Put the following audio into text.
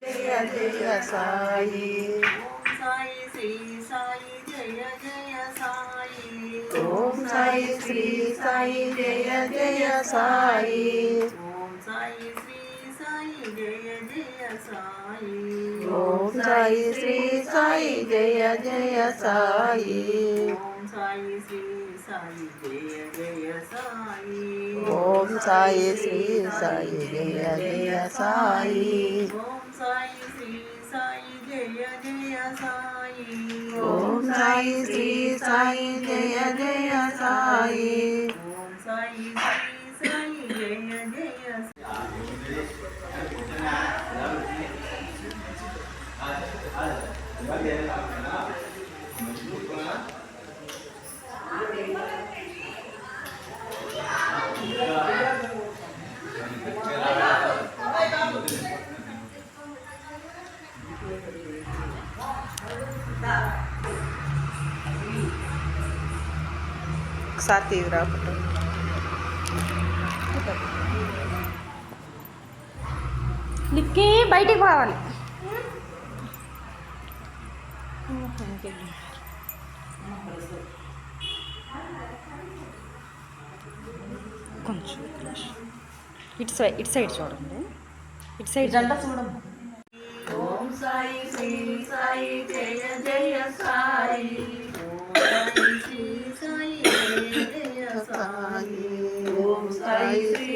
జయ జయ సాయి. ఓం సాయి శ్రీ సాయి జయ జయ సాయి. ఓం సాయి శ్రీ సాయి జయ జయ సాయి. ఓం సాయి శ్రీ సాయి జయ జయ సాయి. ఓం సాయి శ్రీ సాయి జయ జయ సాయి. ఓం సాయి శ్రీ సాయి జయ జయ సాయి. ఓం సాయి శ్రీ సాయి జయ జయ సాయి. ఓం సాయి శ్రీ సాయి జయ జయ సాయి. ఓం సాయి శ్రీ సాయి జయ జయ సాయి. ఓం సాయి శ్రీ సాయి జయ జయ ఒకసారి తీవ్రా ఫోటో. నిక్కి బయటికి పోవాలి. కొంచెం ఇటు సైడ్ చూడండి. ఇటు సైడ్ జంట చూడండి. ఓం సాయి శ్రీ సాయి జయ జయ సాయి. ఓం సాయి శ్రీ సాయి జయ జయ సాయి. ఓం సాయి శ్రీ